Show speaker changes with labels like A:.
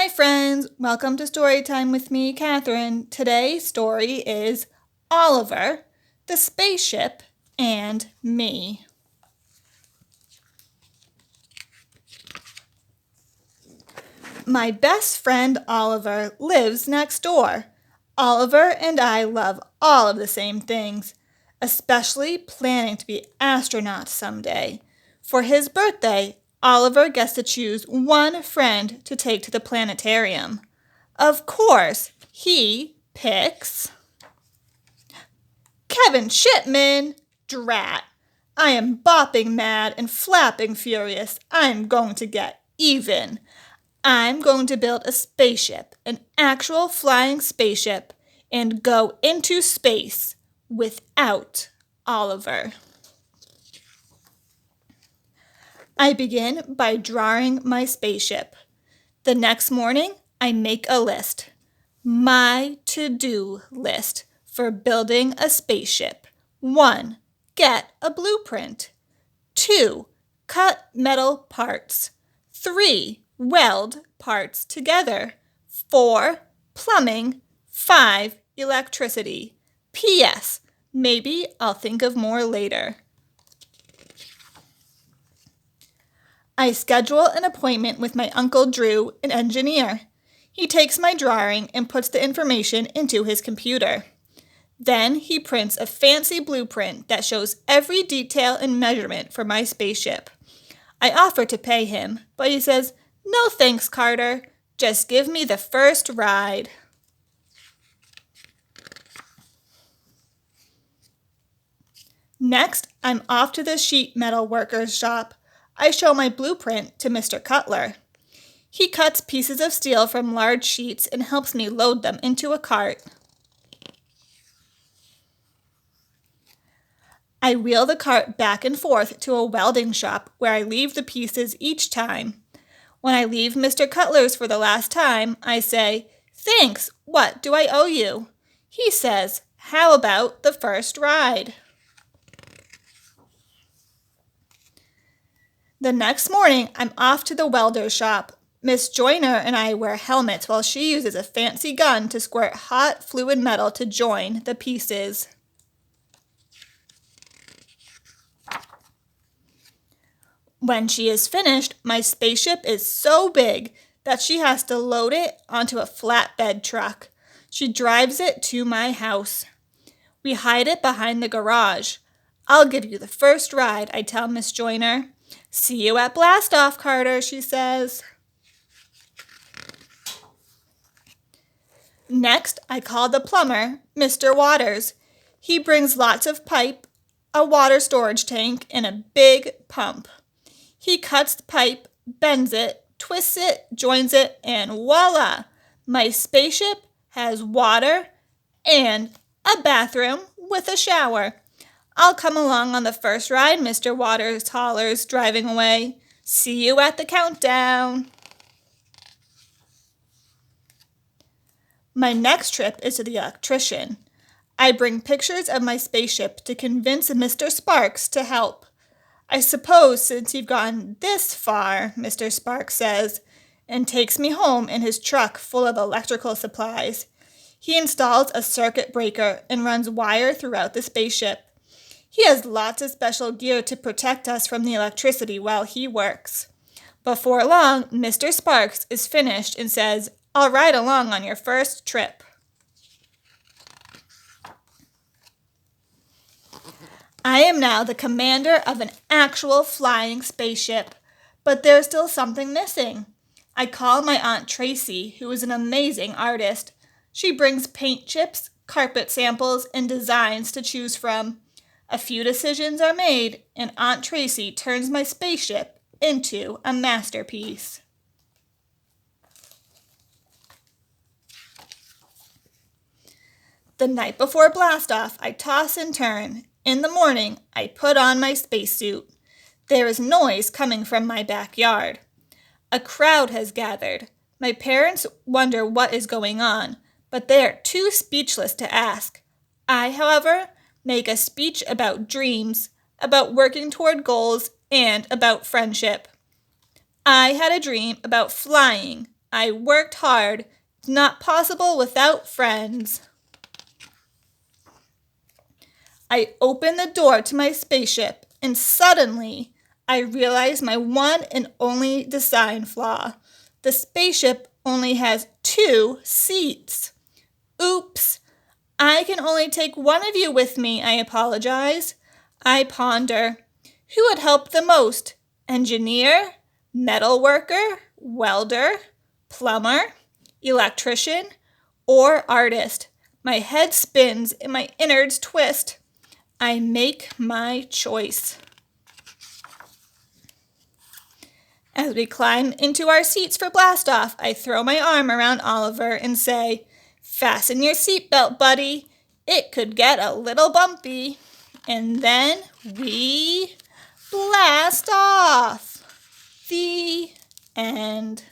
A: Hi friends, welcome to Story Time with me, Catherine. Today's story is Oliver, the Spaceship, and Me. My best friend Oliver lives next door. Oliver and I love all of the same things, especially planning to be astronauts someday. For his birthday, Oliver gets to choose one friend to take to the planetarium. Of course, he picks Kevin Shipman. Drat. I am bopping mad and flapping furious. I'm going to get even. I'm going to build a spaceship, an actual flying spaceship, and go into space without Oliver. I begin by drawing my spaceship. The next morning, I make a list. My to-do list for building a spaceship. 1. Get a blueprint. 2. Cut metal parts. 3. Weld parts together. 4. Plumbing. 5. Electricity. P.S. Maybe I'll think of more later. I schedule an appointment with my Uncle Drew, an engineer. He takes my drawing and puts the information into his computer. Then he prints a fancy blueprint that shows every detail and measurement for my spaceship. I offer to pay him, but he says, "No thanks, Carter. Just give me the first ride." Next, I'm off to the sheet metal worker's shop. I show my blueprint to Mr. Cutler. He cuts pieces of steel from large sheets and helps me load them into a cart. I wheel the cart back and forth to a welding shop where I leave the pieces each time. When I leave Mr. Cutler's for the last time, I say, "Thanks, what do I owe you?" He says, "How about the first ride?" The next morning, I'm off to the welder's shop. Miss Joyner and I wear helmets while she uses a fancy gun to squirt hot fluid metal to join the pieces. When she is finished, my spaceship is so big that she has to load it onto a flatbed truck. She drives it to my house. We hide it behind the garage. "I'll give you the first ride," I tell Miss Joyner. "See you at Blastoff, Carter," she says. Next, I call the plumber, Mr. Waters. He brings lots of pipe, a water storage tank, and a big pump. He cuts the pipe, bends it, twists it, joins it, and voila! My spaceship has water and a bathroom with a shower. "I'll come along on the first ride," Mr. Waters hollers, driving away. "See you at the countdown." My next trip is to the electrician. I bring pictures of my spaceship to convince Mr. Sparks to help. "I suppose since you've gotten this far," Mr. Sparks says, and takes me home in his truck full of electrical supplies. He installs a circuit breaker and runs wire throughout the spaceship. He has lots of special gear to protect us from the electricity while he works. Before long, Mr. Sparks is finished and says, "I'll ride along on your first trip." I am now the commander of an actual flying spaceship, but there's still something missing. I call my Aunt Tracy, who is an amazing artist. She brings paint chips, carpet samples, and designs to choose from. A few decisions are made, and Aunt Tracy turns my spaceship into a masterpiece. The night before blastoff, I toss and turn. In the morning, I put on my spacesuit. There is noise coming from my backyard. A crowd has gathered. My parents wonder what is going on, but they are too speechless to ask. I, however, make a speech about dreams, about working toward goals, and about friendship. I had a dream about flying. I worked hard. It's not possible without friends. I opened the door to my spaceship, and suddenly I realized my one and only design flaw. The spaceship only has 2 seats. Oops! I can only take one of you with me, I apologize. I ponder. Who would help the most? Engineer? Metal worker? Welder? Plumber? Electrician? Or artist? My head spins and my innards twist. I make my choice. As we climb into our seats for blastoff, I throw my arm around Oliver and say, "Fasten your seatbelt, buddy. It could get a little bumpy." And then we blast off. The end.